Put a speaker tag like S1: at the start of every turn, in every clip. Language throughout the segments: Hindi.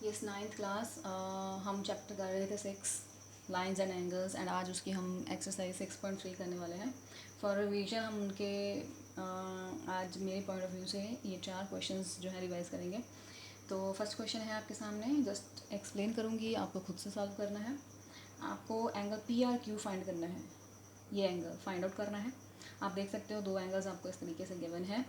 S1: यस, नाइन्थ क्लास हम चैप्टर कर रहे थे 6 लाइंस एंड एंगल्स, एंड आज उसकी हम एक्सरसाइज 6.3 करने वाले हैं। फॉर रिवीजन हम उनके आज मेरे पॉइंट ऑफ व्यू से ये 4 क्वेश्चंस जो है रिवाइज करेंगे। तो फर्स्ट क्वेश्चन है आपके सामने, जस्ट एक्सप्लेन करूँगी, आपको खुद से सॉल्व करना है। आपको angle P R Q find करना है, ये एंगल फाइंड आउट करना है। आप देख सकते हो 2 एंगल्स आपको इस तरीके से गिवन है।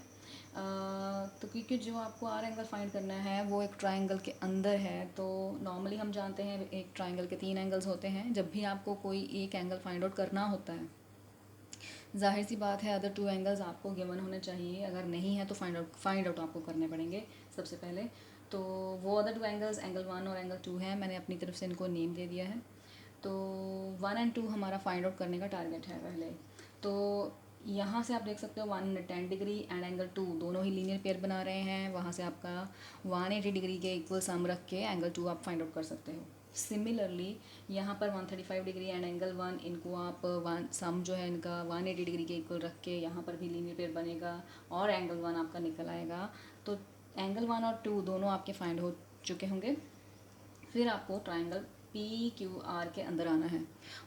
S1: तो क्योंकि जो आपको आर एंगल फाइंड करना है वो एक ट्रायंगल के अंदर है, तो नॉर्मली हम जानते हैं एक ट्रायंगल के 3 एंगल्स होते हैं। जब भी आपको कोई एक एंगल फाइंड आउट करना होता है, जाहिर सी बात है अदर 2 एंगल्स आपको गिवन होने चाहिए। अगर नहीं है तो फाइंड आउट आपको करने पड़ेंगे सबसे पहले। तो वो अदर 2 एंगल्स एंगल 1 और एंगल 2 है। मैंने अपनी तरफ से इनको नेम दे दिया है। तो 1 एंड 2 हमारा फाइंड आउट करने का टारगेट है पहले। तो यहाँ से आप देख सकते हो 110 डिग्री एंड एंगल 2 दोनों ही लीनियर पेयर बना रहे हैं। वहाँ से आपका 180 डिग्री के इक्वल सम रख के एंगल 2 आप फाइंड आउट कर सकते हो। सिमिलरली यहाँ पर 135 डिग्री एंड एंगल 1, इनको आप सम जो है इनका 180 डिग्री के इक्वल रख के यहाँ पर भी लीनियर पेयर बनेगा और एंगल 1 आपका निकल आएगा। तो एंगल 1 और 2 दोनों आपके फाइंड हो चुके होंगे। फिर आपको ट्राइंगल पी क्यू आर के अंदर आना है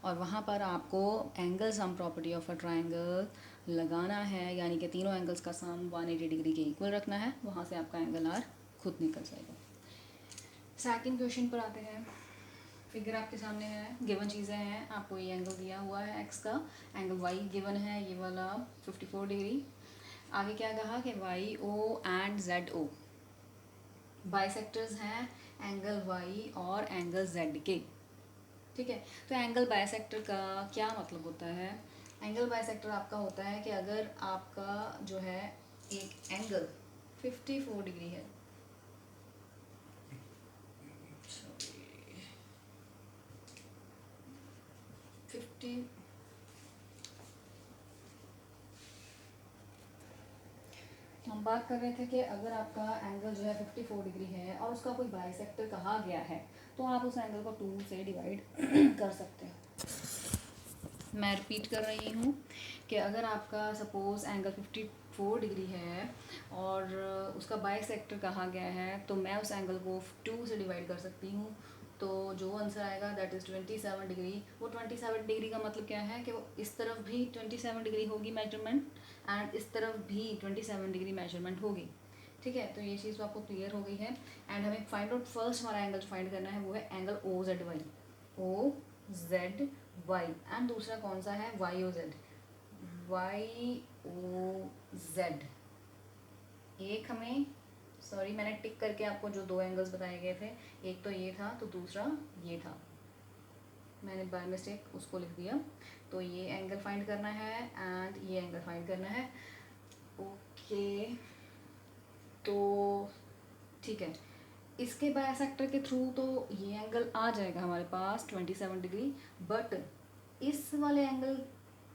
S1: और वहाँ पर आपको angle sum property of a triangle लगाना है, यानी कि तीनों एंगल्स का सम 180 डिग्री के इक्वल रखना है। वहाँ से आपका एंगल आर खुद निकल जाएगा। सेकंड क्वेश्चन पर आते हैं। फिगर आपके सामने है, गिवन चीज़ें हैं। आपको ये एंगल दिया हुआ है एक्स का, एंगल वाई गिवन है ये वाला 54 डिग्री। आगे क्या कहा कि Y O and Z O bisectors हैं एंगल वाई और एंगल जेड के। ठीक है, तो एंगल बाइसेक्टर का क्या मतलब होता है? एंगल बाइसेक्टर आपका होता है कि अगर आपका जो है एक एंगल 54 डिग्री है, 50 हम बात कर रहे थे कि अगर आपका एंगल जो है 54 डिग्री है और उसका कोई बाइसेक्टर कहा गया है, तो आप उस एंगल को 2 से डिवाइड कर सकते हो। मैं रिपीट कर रही हूँ कि अगर आपका सपोज़ एंगल 54 डिग्री है और उसका बाइसेक्टर कहा गया है, तो मैं उस एंगल को 2 से डिवाइड कर सकती हूँ। तो जो आंसर आएगा दैट इज़ 27 डिग्री। वो 27 डिग्री का मतलब क्या है कि वो इस तरफ भी 27 डिग्री होगी मेजरमेंट एंड इस तरफ भी 27 डिग्री मेजरमेंट होगी। ठीक है, तो ये चीज़ तो आपको क्लियर हो गई है। एंड हमें फाइंड आउट फर्स्ट हमारा एंगल फाइंड करना है वो है angle O Z Y, O Z Y. And दूसरा कौन सा है? Y O Z, Y O Z. एक हमें सॉरी मैंने टिक करके आपको जो 2 एंगल्स बताए गए थे, एक तो ये था तो दूसरा ये था, मैंने बाय मिस्टेक उसको लिख दिया। तो ये एंगल फाइंड करना है एंड ये एंगल फाइंड करना है। ओके, तो ठीक है, इसके बाइसेक्टर के थ्रू तो ये एंगल आ जाएगा हमारे पास 27 डिग्री। बट इस वाले एंगल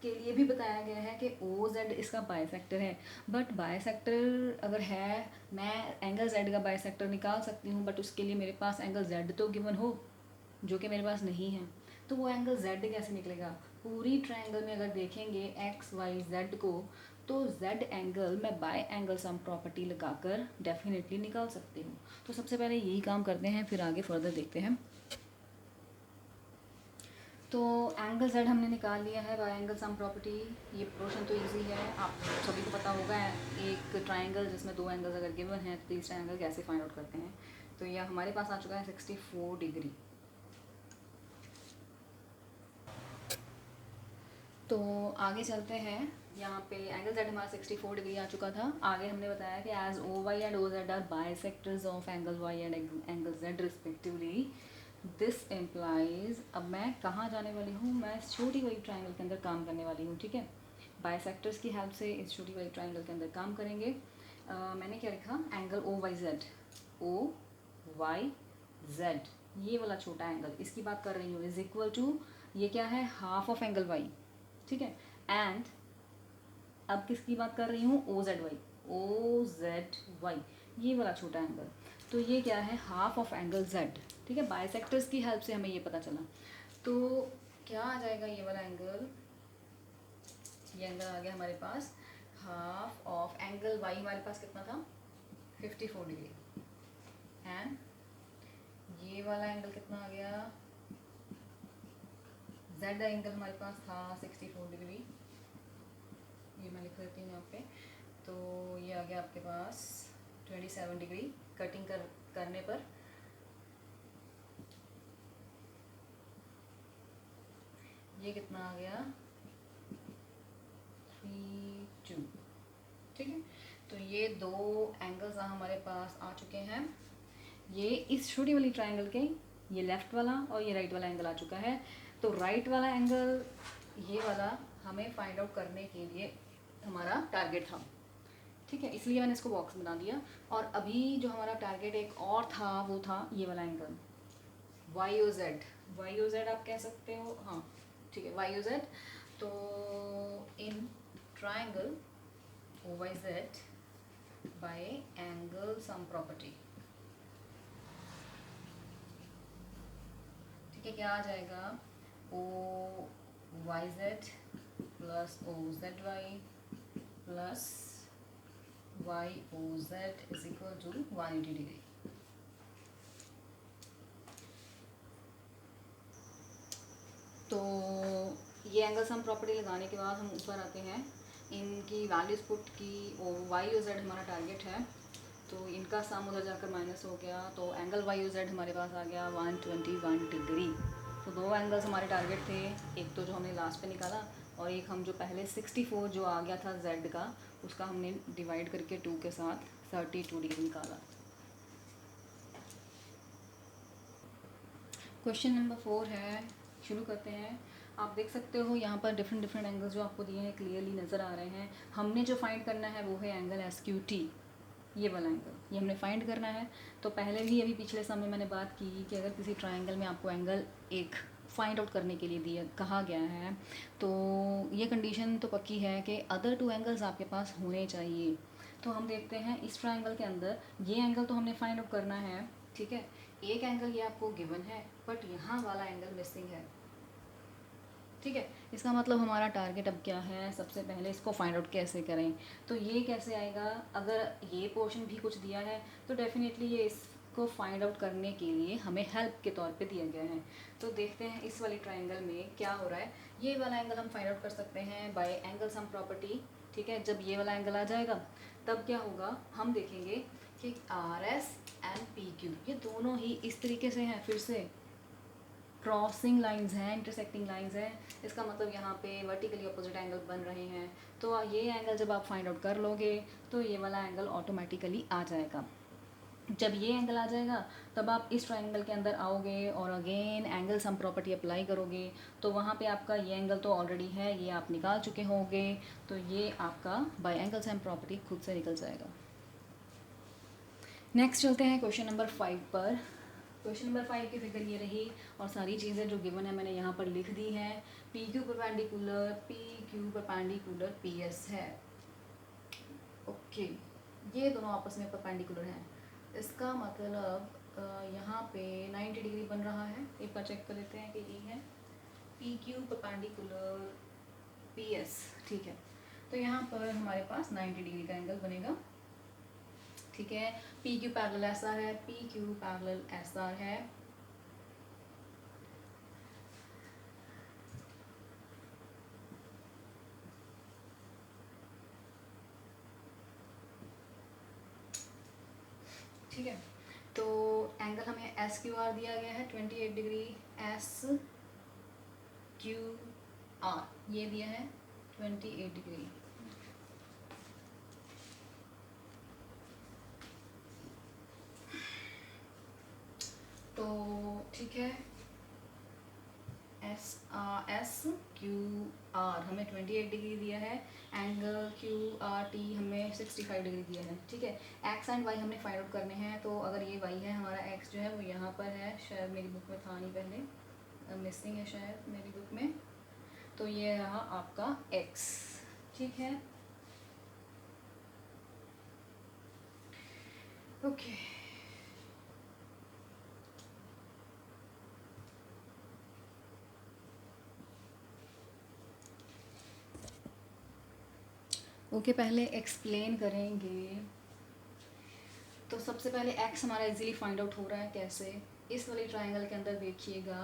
S1: के लिए भी बताया गया है कि ओ जेड इसका बाइसेक्टर है। बट बाइसेक्टर अगर है, मैं एंगल जेड का बाइसेक्टर निकाल सकती हूँ, बट उसके लिए मेरे पास एंगल जेड तो गिवन हो, जो कि मेरे पास नहीं है। तो वो एंगल जेड कैसे निकलेगा? पूरी ट्रायंगल में अगर देखेंगे एक्स वाई जेड को, तो जेड एंगल मैं बाय एंगल सम प्रॉपर्टी लगाकर डेफिनेटली निकाल सकती हूँ। तो सबसे पहले यही काम करते हैं, फिर आगे फर्दर देखते हैं। तो एंगल जेड हमने निकाल लिया है बाय एंगल सम प्रॉपर्टी। ये पोर्शन तो इजी है, आप सभी को पता होगा। एक ट्राइंगल जिसमें 2 एंगल्स अगर गिवन है तो तीसरा एंगल कैसे फाइंड आउट करते हैं। तो यह हमारे पास आ चुका है 64 डिग्री। तो आगे चलते हैं। यहाँ पे एंगल जेड हमारा 64 डिग्री आ चुका था। आगे हमने बताया कि as O Y and O Z are bisectors of angle Y and angle Z respectively, this implies, अब मैं कहाँ जाने वाली हूँ? मैं इस छोटी वाली ट्राइंगल के अंदर काम करने वाली हूँ। ठीक है, बाइसेक्टर्स की हेल्प से इस छोटी वाली ट्राइंगल के अंदर काम करेंगे। मैंने क्या लिखा? Angle O Y Z, O Y Z, ये वाला छोटा एंगल, इसकी बात कर रही हूँ, इज इक्वल टू, ये क्या है? Half of angle Y. ठीक है, एंड अब किसकी बात कर रही हूँ? O Z Y, O Z Y, ये वाला छोटा एंगल। तो ये क्या है? Half of angle Z. ठीक है, बाइसेक्टर्स की हेल्प से हमें ये पता चला। तो क्या आ जाएगा ये वाला एंगल? ये एंगल आ गया हमारे पास हाफ ऑफ एंगल वाई, हमारे पास कितना था? 54 डिग्री। एंड ये वाला एंगल कितना आ गया, जेड एंगल हमारे पास था 64 डिग्री, ये मैं लिख देती हूँ यहाँ पे। तो ये आ गया आपके पास 27 डिग्री कटिंग करने पर। ये कितना आ गया 3 2, ठीक है। तो ये दो एंगल्स हमारे पास आ चुके हैं। ये इस छोटी वाली ट्रायंगल के ये लेफ़्ट वाला और ये राइट वाला एंगल आ चुका है। तो राइट वाला एंगल ये वाला हमें फाइंड आउट करने के लिए हमारा टारगेट था, ठीक है, इसलिए मैंने इसको बॉक्स बना दिया। और अभी जो हमारा टारगेट एक और था वो था ये वाला एंगल वाई ओ जेड आप कह सकते हो, हाँ ठीक है, वाई ओ जेड। तो in triangle O Y Z by angle sum property, ठीक है, क्या आ जाएगा, O Y Z plus O Z Y plus Y O Z is equal to 180 degree. तो ये एंगल सम प्रॉपर्टी लगाने के बाद हम ऊपर आते हैं, इनकी वैल्यूज पुट की, ओ वाई ओ जेड हमारा टारगेट है, तो इनका सम उधर जाकर माइनस हो गया, तो एंगल वाई ओ जेड हमारे पास आ गया 121 डिग्री। तो दो एंगल्स हमारे टारगेट थे, एक तो जो हमने लास्ट पे निकाला और एक हम जो पहले 64 जो आ गया था जेड का, उसका हमने डिवाइड करके 2 के साथ 32 डिग्री निकाला। क्वेश्चन नंबर 4 है, शुरू करते हैं। आप देख सकते हो यहाँ पर डिफरेंट एंगल्स जो आपको दिए हैं क्लियरली नज़र आ रहे हैं। हमने जो फाइंड करना है वो है एंगल एस क्यू टी, ये वाला एंगल ये हमने फाइंड करना है। तो पहले भी अभी पिछले समय मैंने बात की कि अगर किसी ट्रायंगल में आपको एंगल एक फाइंड आउट करने के लिए दिया कहा गया है, तो ये कंडीशन तो पक्की है कि अदर 2 एंगल्स आपके पास होने चाहिए। तो हम देखते हैं इस ट्रायंगल के अंदर ये एंगल तो हमने फाइंड आउट करना है, ठीक है, एक एंगल ये आपको गिवन है बट यहाँ वाला एंगल मिसिंग है, ठीक है। इसका मतलब हमारा टारगेट अब क्या है, सबसे पहले इसको फाइंड आउट कैसे करें। तो ये कैसे आएगा, अगर ये पोर्शन भी कुछ दिया है तो डेफिनेटली ये इसको फाइंड आउट करने के लिए हमें हेल्प के तौर पे दिया गया है। तो देखते हैं इस वाली ट्रायंगल में क्या हो रहा है। ये वाला एंगल हम फाइंड आउट कर सकते हैं बाय एंगल सम प्रॉपर्टी, ठीक है। जब ये वाला एंगल आ जाएगा तब क्या होगा, हम देखेंगे कि R S and P Q ये दोनों ही इस तरीके से हैं, फिर से क्रॉसिंग लाइंस हैं, इंटरसेक्टिंग लाइंस हैं। इसका मतलब यहाँ पे वर्टिकली अपोजिट एंगल बन रहे हैं। तो ये एंगल जब आप फाइंड आउट कर लोगे तो ये वाला एंगल ऑटोमेटिकली आ जाएगा। जब ये एंगल आ जाएगा तब आप इस ट्रायंगल के अंदर आओगे और again angle sum property apply करोगे, तो वहाँ पे आपका ये एंगल तो ऑलरेडी है, ये आप निकाल चुके होंगे, तो ये आपका बाय एंगल सम प्रॉपर्टी खुद से निकल जाएगा। नेक्स्ट चलते हैं क्वेश्चन नंबर 5 पर। क्वेश्चन नंबर 5 की फिगर ये रही और सारी चीज़ें जो गिवन है मैंने यहाँ पर लिख दी हैं। P Q perpendicular P S है, ओके, ये दोनों आपस में परपेंडिकुलर हैं। इसका मतलब यहाँ पे 90 डिग्री बन रहा है, एक बार चेक कर लेते हैं कि ये है P Q perpendicular P S, ठीक है। तो यहाँ पर हमारे पास 90 डिग्री का एंगल बनेगा, ठीक है। P Q parallel S R है, P Q parallel S R है, ठीक है। तो एंगल हमें एस क्यू आर दिया गया है 28 डिग्री, एस क्यू आर ये दिया है 28 डिग्री। तो ठीक है, एस क्यू आर हमें 28 डिग्री दिया है, एंगल क्यू आर टी हमें 65 डिग्री दिया है, ठीक है। एक्स एंड वाई हमने फाइंड आउट करने हैं, तो अगर ये वाई है, हमारा एक्स जो है वो यहाँ पर है, शायद मेरी बुक में था नहीं पहले, मिसिंग है शायद मेरी बुक में, तो ये रहा आपका एक्स, ठीक है, ओके। ओके, पहले एक्सप्लेन करेंगे। तो सबसे पहले एक्स हमारा इजीली फाइंड आउट हो रहा है कैसे, इस वाली ट्राइंगल के अंदर देखिएगा,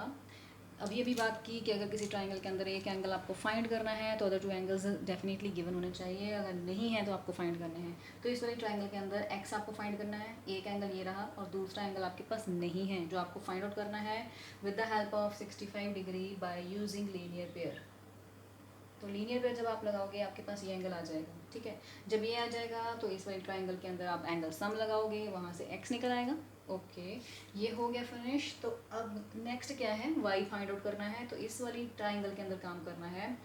S1: अभी बात की कि अगर किसी ट्राइंगल के अंदर एक एंगल आपको फाइंड करना है तो other two angles definitely given होने चाहिए, अगर नहीं है तो आपको फाइंड करने हैं। तो इस वाली ट्राइंगल के अंदर एक्स आपको फाइंड करना है, एक एंगल ये रहा और दूसरा एंगल आपके पास नहीं है जो आपको फाइंड आउट करना है with the help of 65 degree by using linear pair. तो लीनियर पेयर जब आप लगाओगे आपके पास ये एंगल आ जाएगा, ठीक है। जब ये आ जाएगा तो इस वाली ट्राइंगल के अंदर आप एंगल सम लगाओगे, वहाँ से एक्स निकल आएगा। ओके, ये हो गया फिनिश। तो अब नेक्स्ट क्या है, वाई फाइंड आउट करना है। तो इस वाली ट्राइंगल के अंदर काम करना है।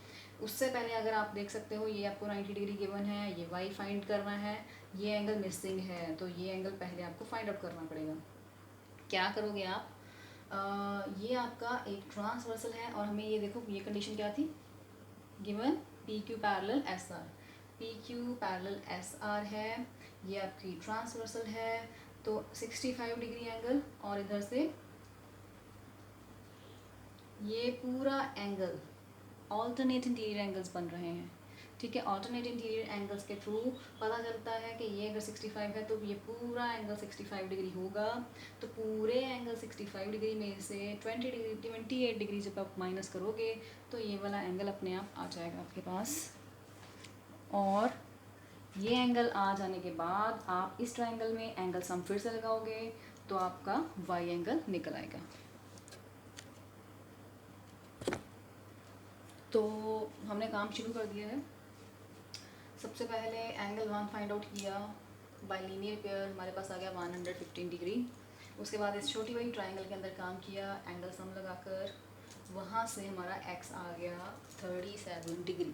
S1: उससे पहले अगर आप देख सकते हो ये आपको 90 डिग्री गिवन है, ये वाई फाइंड करना है, ये एंगल मिसिंग है, तो ये एंगल पहले आपको फाइंड आउट करना पड़ेगा। क्या करोगे आप, ये आपका एक ट्रांसवर्सल है और हमें ये देखो ये कंडीशन क्या थी given, P Q parallel S are, P Q parallel S R है, ये आपकी ट्रांसवर्सल है। तो 65 डिग्री एंगल और इधर से ये पूरा एंगल ऑल्टरनेट इंटीरियर एंगल्स बन रहे हैं, ठीक है। ऑल्टरनेट इंटीरियर एंगल्स के थ्रू पता चलता है कि ये अगर 65 है तो ये पूरा एंगल 65 डिग्री होगा। तो पूरे एंगल 65 डिग्री में से 28 डिग्री जब आप माइनस करोगे तो ये वाला एंगल अपने आप आ जाएगा आपके पास। और ये एंगल आ जाने के बाद आप इस ट्रायंगल में एंगल सम फिर से लगाओगे तो आपका वाई एंगल निकल आएगा। तो हमने काम शुरू कर दिया है। सबसे पहले एंगल 1 फाइंड आउट किया बाय लीनियर पेयर, हमारे पास आ गया 115 डिग्री। उसके बाद इस छोटी वाली ट्रायंगल के अंदर काम किया एंगल सम लगाकर, वहाँ से हमारा एक्स आ गया 37 डिग्री।